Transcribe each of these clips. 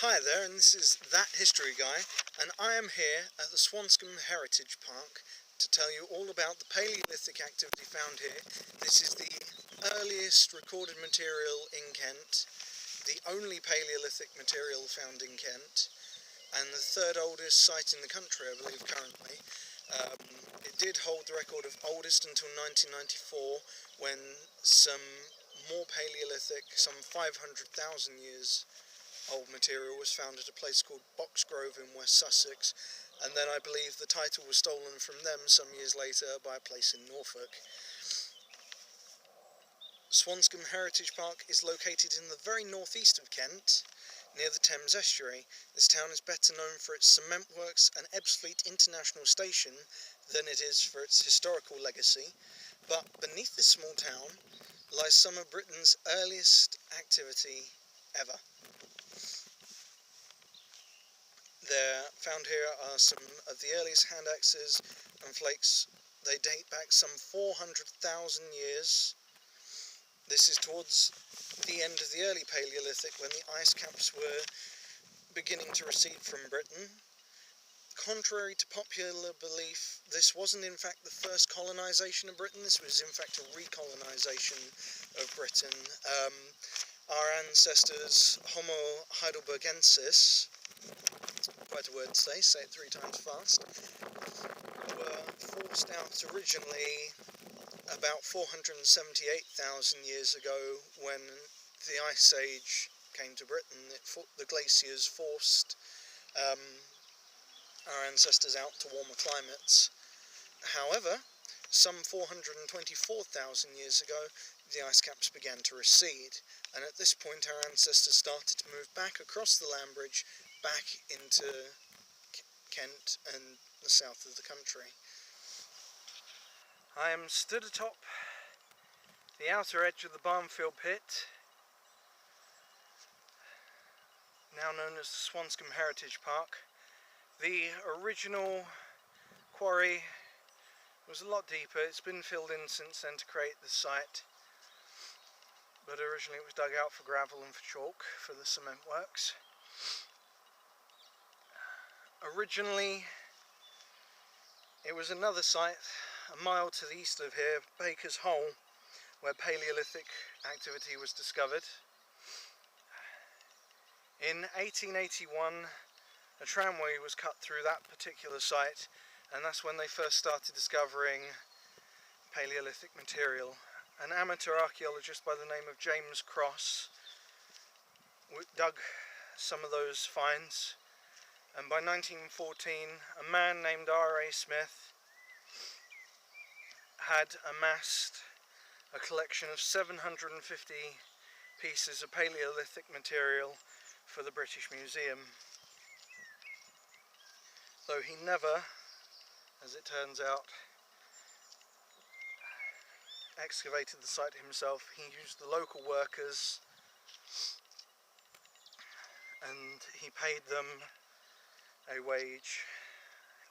Hi there, and this is That History Guy, and I am here at the Swanscombe Heritage Park to tell you all about the Paleolithic activity found here. This is the earliest recorded material in Kent, the only Paleolithic material found in Kent, and the third oldest site in the country, I believe, currently. It did hold the record of oldest until 1994, when some more Paleolithic, some 500,000 years old material was found at a place called Boxgrove in West Sussex, and then I believe the title was stolen from them some years later by a place in Norfolk. Swanscombe Heritage Park is located in the very northeast of Kent, near the Thames estuary. This town is better known for its cement works and Ebbsfleet International Station than it is for its historical legacy, but beneath this small town lies some of Britain's earliest activity ever. Found here are some of the earliest hand axes and flakes. They date back some 400,000 years. This is towards the end of the early Paleolithic, when the ice caps were beginning to recede from Britain. Contrary to popular belief, this wasn't in fact the first colonisation of Britain. This was in fact a recolonisation of Britain. Our ancestors, Homo heidelbergensis, quite a word to say it 3 times fast, were forced out originally about 478,000 years ago when the Ice Age came to Britain. The glaciers forced our ancestors out to warmer climates. However, some 424,000 years ago, the ice caps began to recede, and at this point our ancestors started to move back across the land bridge, back into Kent and the south of the country. I am stood atop the outer edge of the Barnfield Pit, now known as the Swanscombe Heritage Park. The original quarry was a lot deeper. It's been filled in since then to create the site, but originally it was dug out for gravel and for chalk for the cement works. Originally it was another site a mile to the east of here, Baker's Hole, where Paleolithic activity was discovered. In 1881 a tramway was cut through that particular site, and that's when they first started discovering Paleolithic material. An amateur archaeologist by the name of James Cross dug some of those finds, and by 1914 a man named R.A. Smith had amassed a collection of 750 pieces of Paleolithic material for the British Museum. Though he never, as it turns out, excavated the site himself, he used the local workers and he paid them a wage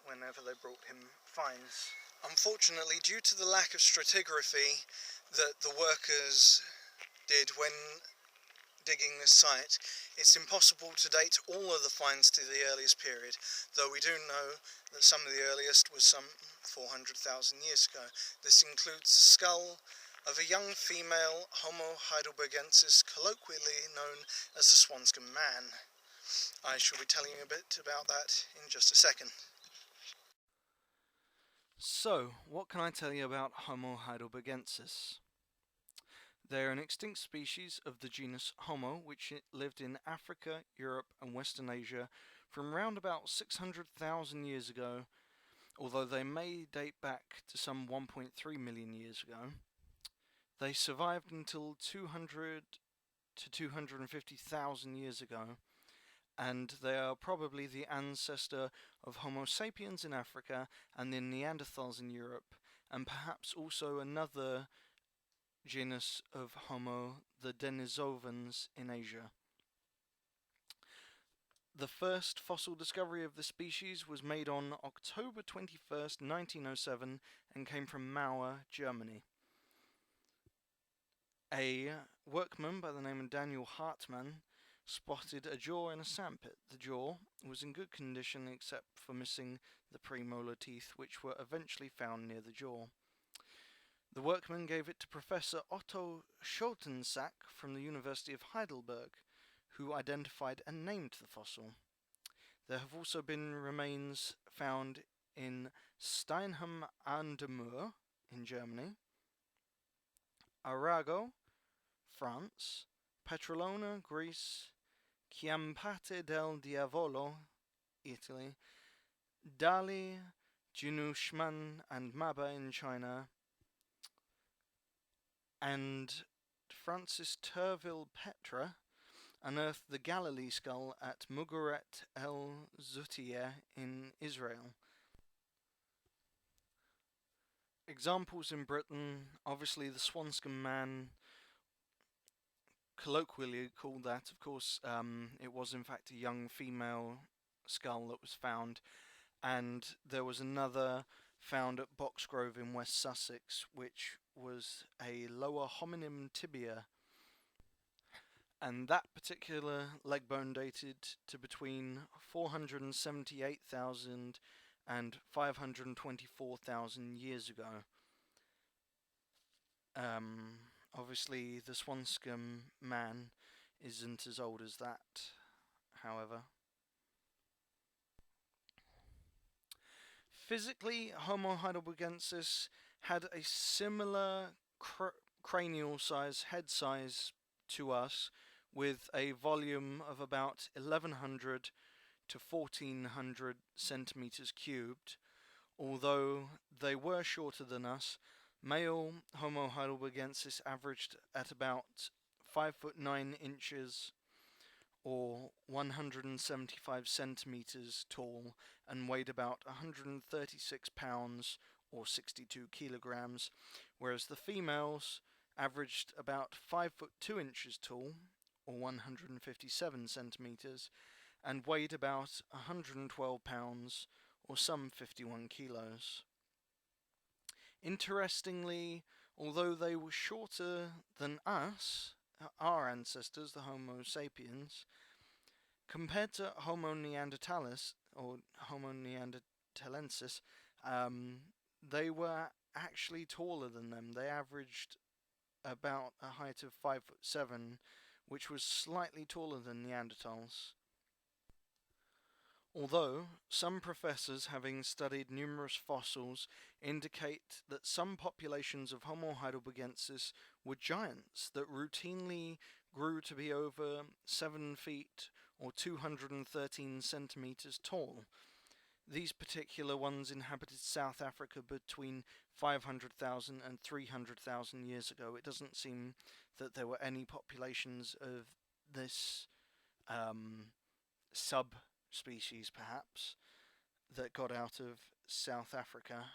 whenever they brought him finds. Unfortunately, due to the lack of stratigraphy that the workers did when digging this site, it's impossible to date all of the finds to the earliest period, though we do know that some of the earliest was some 400,000 years ago. This includes the skull of a young female Homo heidelbergensis, colloquially known as the Swanscombe Man. I shall be telling you a bit about that in just a second. So, what can I tell you about Homo heidelbergensis? They are an extinct species of the genus Homo, which lived in Africa, Europe and Western Asia from around about 600,000 years ago, although they may date back to some 1.3 million years ago. They survived until 200 to 250,000 years ago, and they are probably the ancestor of Homo sapiens in Africa and the Neanderthals in Europe, and perhaps also another genus of Homo, the Denisovans, in Asia. The first fossil discovery of the species was made on October 21st, 1907, and came from Mauer, Germany. A workman by the name of Daniel Hartmann spotted a jaw in a sandpit. The jaw was in good condition except for missing the premolar teeth, which were eventually found near the jaw. The workmen gave it to Professor Otto Schoensack from the University of Heidelberg, who identified and named the fossil. There have also been remains found in Steinheim an der Mur in Germany, Arago, France, Petrolona, Greece, Chiampate del Diavolo, Italy, Dali, Jinushman and Maba in China, and Francis Turville Petra unearthed the Galilee skull at Mugaret el Zutiya in Israel. Examples in Britain, obviously the Swanscombe man, colloquially called that, of course, it was in fact a young female skull that was found, and there was another found at Boxgrove in West Sussex, which was a lower hominin tibia, and that particular leg bone dated to between 478,000 and 524,000 years ago. Obviously, the Swanscombe man isn't as old as that, however. Physically, Homo heidelbergensis had a similar cranial size, head size to us, with a volume of about 1100 to 1400 centimeters cubed. Although they were shorter than us, male Homo heidelbergensis averaged at about 5 foot 9 inches or 175 centimeters tall and weighed about 136 pounds or 62 kilograms, whereas the females averaged about 5 foot 2 inches tall or 157 centimeters and weighed about 112 pounds or some 51 kilos. Interestingly, although they were shorter than us, our ancestors, the Homo sapiens, compared to Homo neanderthalis or Homo neanderthalensis, they were actually taller than them. They averaged about a height of 5'7", which was slightly taller than Neanderthals. Although some professors, having studied numerous fossils, indicate that some populations of Homo heidelbergensis were giants that routinely grew to be over 7 feet or 213 centimeters tall. These particular ones inhabited South Africa between 500,000 and 300,000 years ago. It doesn't seem that there were any populations of this subspecies, perhaps, that got out of South Africa.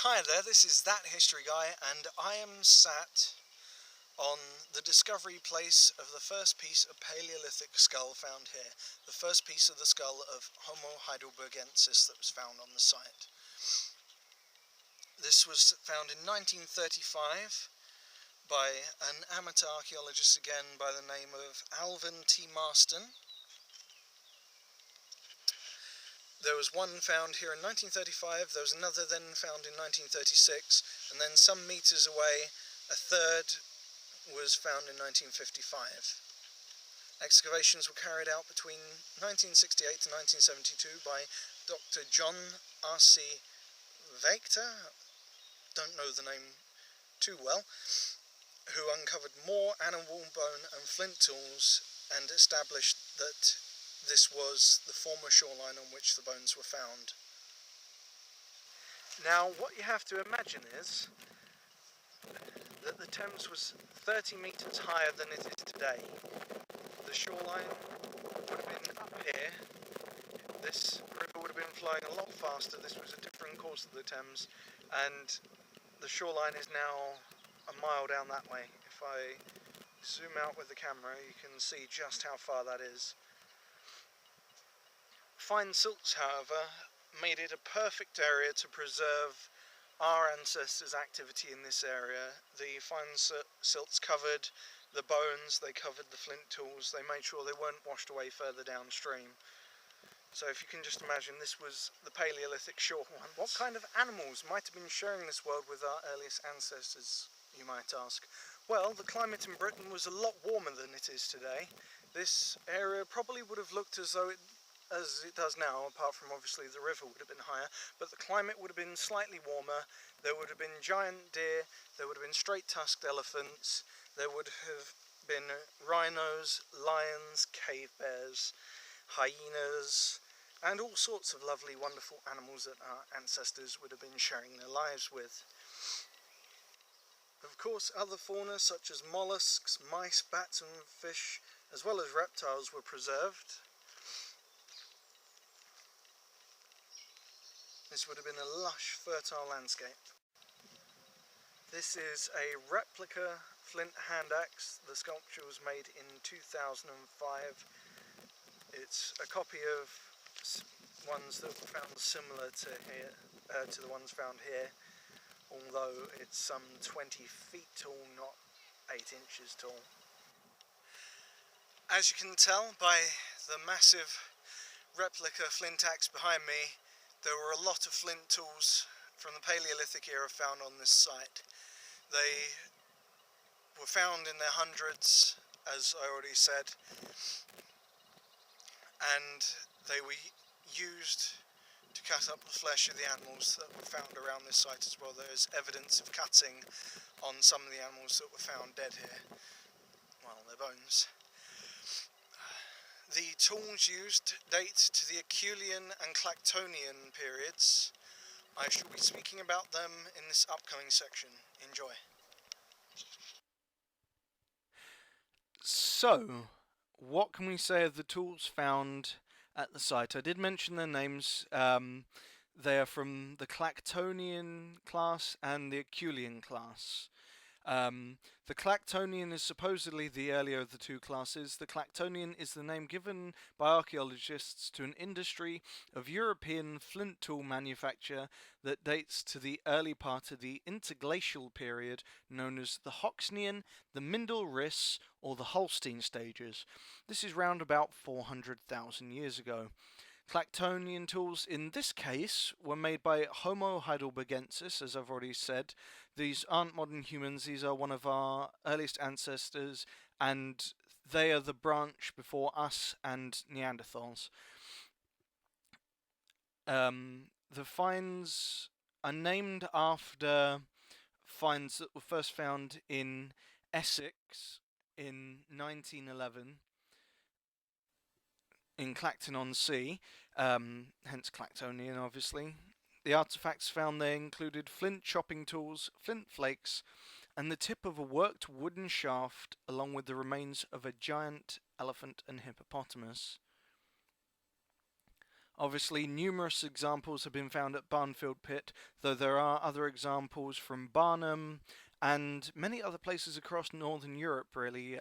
Hi there, this is That History Guy, and I am sat on the discovery place of the first piece of Paleolithic skull found here. The first piece of the skull of Homo heidelbergensis that was found on the site. This was found in 1935 by an amateur archaeologist again by the name of Alvin T. Marston. There was one found here in 1935, there was another then found in 1936, and then some metres away, a third was found in 1955. Excavations were carried out between 1968 to 1972 by Dr. John R.C. Wachter, don't know the name too well, who uncovered more animal bone and flint tools and established that this was the former shoreline on which the bones were found. Now, what you have to imagine is that the Thames was 30 metres higher than it is today. The shoreline would have been up here. This river would have been flowing a lot faster. This was a different course of the Thames, and the shoreline is now a mile down that way. If I zoom out with the camera, you can see just how far that is. Fine silts, however, made it a perfect area to preserve our ancestors' activity in this area. The fine silts covered the bones, they covered the flint tools, they made sure they weren't washed away further downstream. So if you can just imagine, this was the Paleolithic shoreline. What kind of animals might have been sharing this world with our earliest ancestors, you might ask? Well, the climate in Britain was a lot warmer than it is today. This area probably would have looked as though as it does now, apart from obviously the river would have been higher, but the climate would have been slightly warmer. There would have been giant deer, there would have been straight-tusked elephants, there would have been rhinos, lions, cave bears, hyenas, and all sorts of lovely, wonderful animals that our ancestors would have been sharing their lives with. Of course, other fauna such as mollusks, mice, bats and fish, as well as reptiles, were preserved. This would have been a lush, fertile landscape. This is a replica flint hand axe. The sculpture was made in 2005. It's a copy of ones that were found similar to here, to the ones found here, although it's some 20 feet tall, not 8 inches tall. As you can tell by the massive replica flint axe behind me, there were a lot of flint tools from the Paleolithic era found on this site. They were found in their hundreds, as I already said, and they were used to cut up the flesh of the animals that were found around this site as well. There is evidence of cutting on some of the animals that were found dead here. Well, their bones. The tools used date to the Acheulean and Clactonian periods. I shall be speaking about them in this upcoming section. Enjoy. So, what can we say of the tools found at the site? I did mention their names. They are from the Clactonian class and the Acheulean class. The Clactonian is supposedly the earlier of the two classes. The Clactonian is the name given by archaeologists to an industry of European flint tool manufacture that dates to the early part of the interglacial period known as the Hoxnean, the Mindel Risse, or the Holstein stages. This is round about 400,000 years ago. Clactonian tools in this case were made by Homo heidelbergensis, as I've already said. These aren't modern humans, these are one of our earliest ancestors, and they are the branch before us and Neanderthals. The finds are named after finds that were first found in Essex in 1911 in Clacton-on-Sea, hence Clactonian obviously. The artefacts found there included flint chopping tools, flint flakes, and the tip of a worked wooden shaft along with the remains of a giant elephant and hippopotamus. Obviously, numerous examples have been found at Barnfield Pit, though there are other examples from Barnum and many other places across northern Europe, really.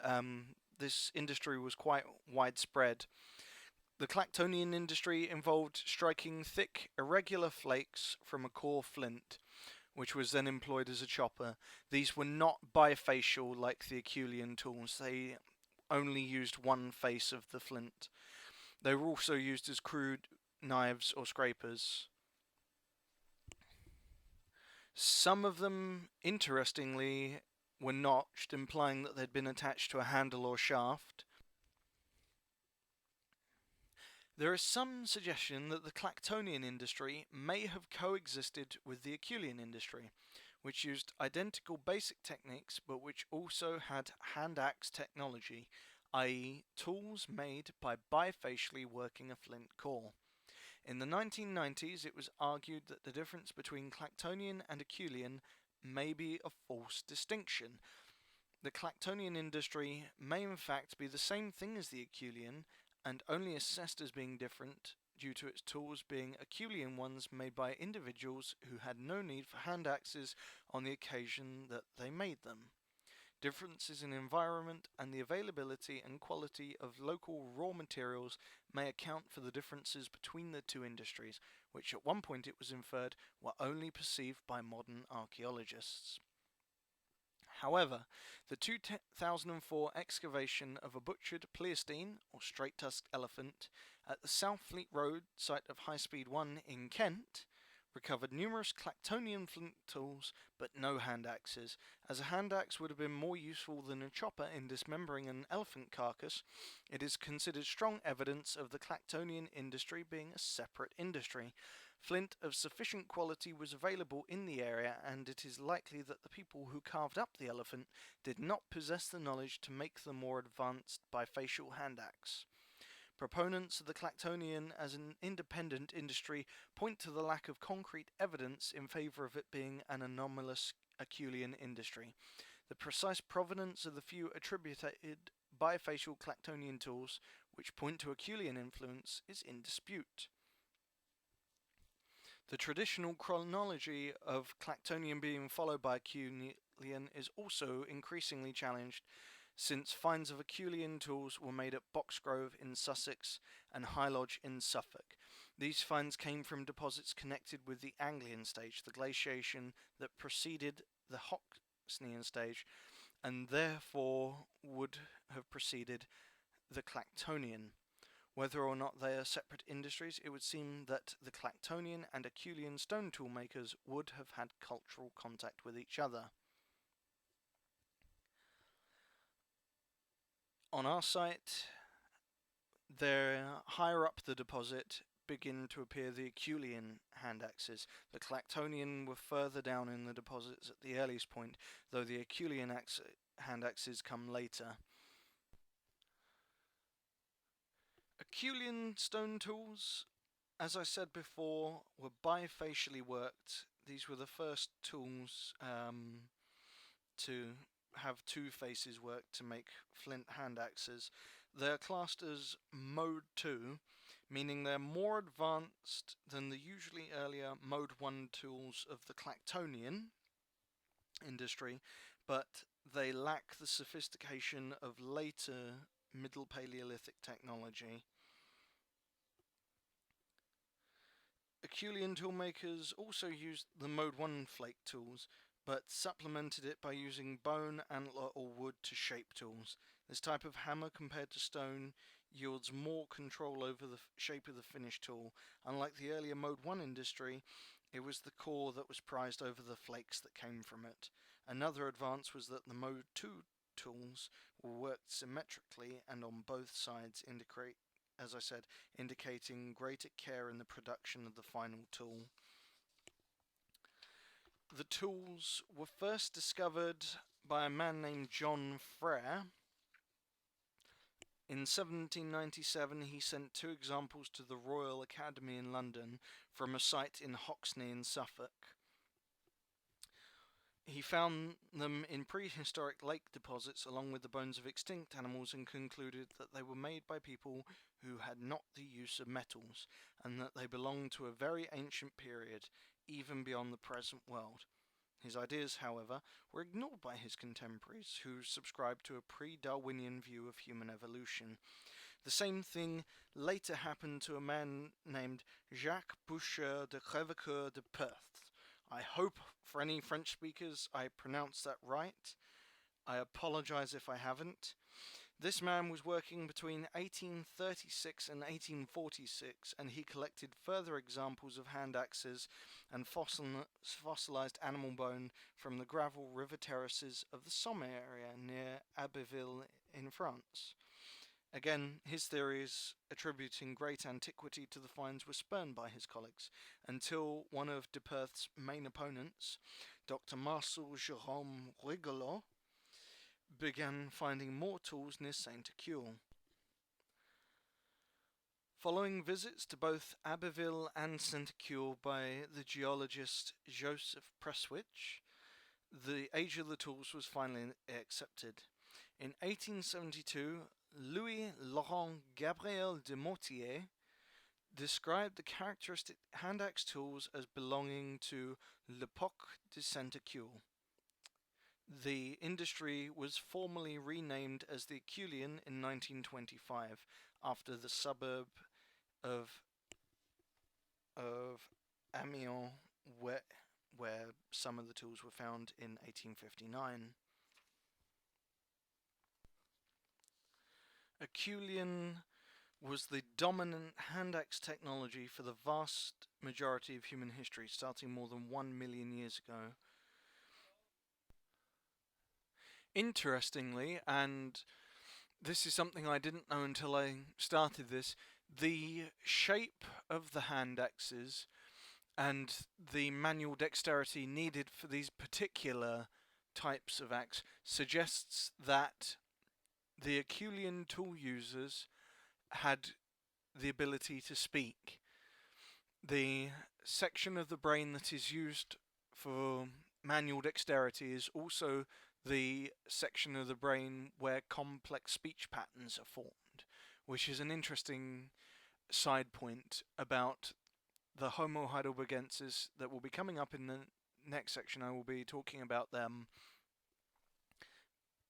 This industry was quite widespread. The Clactonian industry involved striking thick, irregular flakes from a core flint, which was then employed as a chopper. These were not bifacial like the Acheulean tools, they only used one face of the flint. They were also used as crude knives or scrapers. Some of them, interestingly, were notched, implying that they'd been attached to a handle or shaft. There is some suggestion that the Clactonian industry may have coexisted with the Acheulean industry, which used identical basic techniques but which also had hand axe technology, i.e. tools made by bifacially working a flint core. In the 1990s, it was argued that the difference between Clactonian and Acheulean may be a false distinction. The Clactonian industry may in fact be the same thing as the Acheulean, and only assessed as being different due to its tools being Acheulean ones made by individuals who had no need for hand axes on the occasion that they made them. Differences in environment and the availability and quality of local raw materials may account for the differences between the two industries, which at one point it was inferred were only perceived by modern archaeologists. However, the 2004 excavation of a butchered Pleistocene, or straight-tusked elephant, at the South Fleet Road site of High Speed 1 in Kent recovered numerous Clactonian flint tools but no hand axes. As a hand axe would have been more useful than a chopper in dismembering an elephant carcass, it is considered strong evidence of the Clactonian industry being a separate industry. Flint of sufficient quality was available in the area, and it is likely that the people who carved up the elephant did not possess the knowledge to make the more advanced bifacial hand axe. Proponents of the Clactonian as an independent industry point to the lack of concrete evidence in favour of it being an anomalous Acheulean industry. The precise provenance of the few attributed bifacial Clactonian tools which point to Acheulean influence is in dispute. The traditional chronology of Clactonian being followed by Acheulean is also increasingly challenged, since finds of Acheulean tools were made at Boxgrove in Sussex and High Lodge in Suffolk. These finds came from deposits connected with the Anglian stage, the glaciation that preceded the Hoxnean stage, and therefore would have preceded the Clactonian. Whether or not they are separate industries, it would seem that the Clactonian and Acheulean stone tool makers would have had cultural contact with each other. On our site, there, higher up the deposit, begin to appear the Acheulean hand axes. The Clactonian were further down in the deposits at the earliest point, though the Acheulean hand axes come later. Acheulean stone tools, as I said before, were bifacially worked. These were the first tools to have two faces worked to make flint hand axes. They're classed as Mode 2, meaning they're more advanced than the usually earlier Mode 1 tools of the Clactonian industry, but they lack the sophistication of later Middle Paleolithic technology. Acheulean toolmakers also used the Mode 1 flake tools, but supplemented it by using bone, antler, or wood to shape tools. This type of hammer, compared to stone, yields more control over the shape of the finished tool. Unlike the earlier Mode 1 industry, it was the core that was prized over the flakes that came from it. Another advance was that the Mode 2 tools were worked symmetrically and on both sides, indicating greater care in the production of the final tool. The tools were first discovered by a man named John Frere. In 1797 he sent 2 examples to the Royal Academy in London from a site in Hoxney in Suffolk. He found them in prehistoric lake deposits along with the bones of extinct animals and concluded that they were made by people who had not the use of metals, and that they belonged to a very ancient period, even beyond the present world. His ideas, however, were ignored by his contemporaries, who subscribed to a pre-Darwinian view of human evolution. The same thing later happened to a man named Jacques Boucher de Crèvecoeur de Perth. I hope for any French speakers I pronounced that right. I apologize if I haven't. This man was working between 1836 and 1846, and he collected further examples of hand axes and fossilized animal bone from the gravel river terraces of the Somme area near Abbeville in France. Again, his theories attributing great antiquity to the finds were spurned by his colleagues, until one of de Perth's main opponents, Dr. Marcel Jérôme Rigolot, began finding more tools near Saint-Étienne. Following visits to both Abbeville and Saint-Étienne by the geologist Joseph Presswich, the age of the tools was finally accepted. In 1872, Louis-Laurent Gabriel de Mortier described the characteristic hand-axe tools as belonging to l'époque de Saint-Étienne. The industry was formally renamed as the Aculian in 1925 after the suburb of Amiens, where some of the tools were found in 1859. Aculian was the dominant hand axe technology for the vast majority of human history, starting more than 1 million years ago. Interestingly, and this is something I didn't know until I started this, the shape of the hand axes and the manual dexterity needed for these particular types of axe suggests that the Aculian tool users had the ability to speak. The section of the brain that is used for manual dexterity is also the section of the brain where complex speech patterns are formed, which is an interesting side point about the Homo heidelbergensis that will be coming up in the next section. I will be talking about them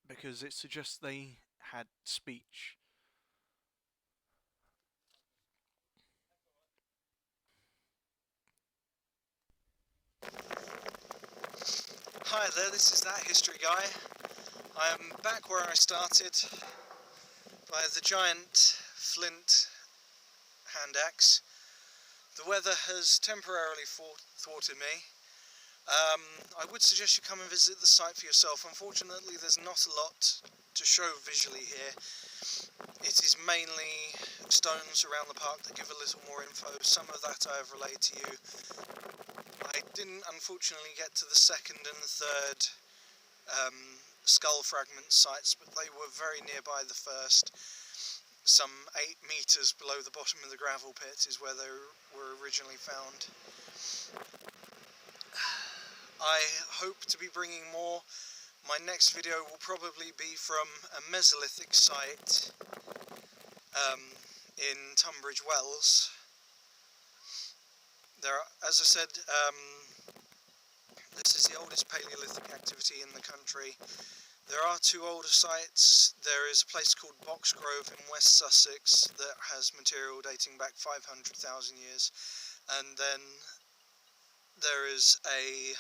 because it suggests they had speech. Hi there, this is That History Guy. I am back where I started by the giant flint hand axe. The weather has temporarily thwarted me. I would suggest you come and visit the site for yourself. Unfortunately, there's not a lot to show visually here. It is mainly stones around the park that give a little more info. Some of that I have relayed to you. I didn't unfortunately get to the second and third skull fragment sites, but they were very nearby the first. Some 8 metres below the bottom of the gravel pit is where they were originally found. I hope to be bringing more. My next video will probably be from a Mesolithic site in Tunbridge Wells. As I said, this is the oldest Paleolithic activity in the country. There are 2 older sites. There is a place called Boxgrove in West Sussex that has material dating back 500,000 years, and then there is a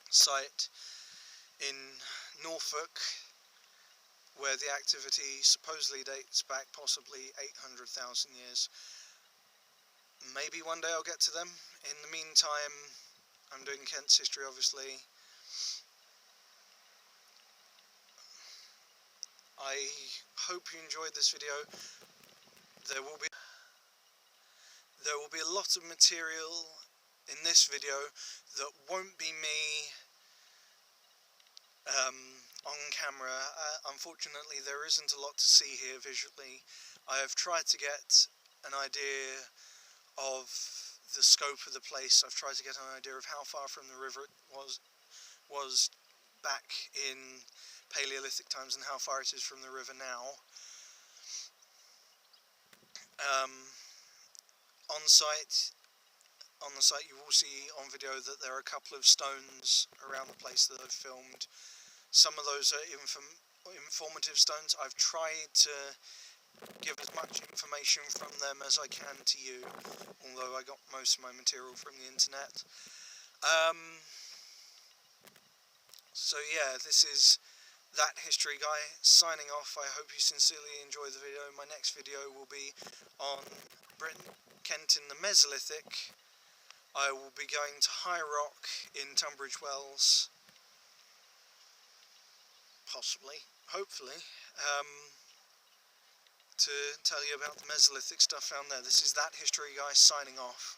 site in Norfolk where the activity supposedly dates back possibly 800,000 years. Maybe one day I'll get to them. In the meantime, I'm doing Kent's history, obviously. I hope you enjoyed this video. There will be a lot of material in this video that won't be me on camera. Unfortunately, there isn't a lot to see here visually. I have tried to get an idea of the scope of the place. I've tried to get an idea of how far from the river it was back in Paleolithic times and how far it is from the river now. On the site you will see on video that there are a couple of stones around the place that I've filmed. Some of those are informative stones. I've tried to give as much information from them as I can to you, although I got most of my material from the internet. So yeah, this is That History Guy signing off. I hope you sincerely enjoy the video. My next video will be on Britain, Kent in the Mesolithic. I will be going to High Rock in Tunbridge Wells. Possibly, hopefully, to tell you about the Mesolithic stuff found there. This is That History Guy signing off.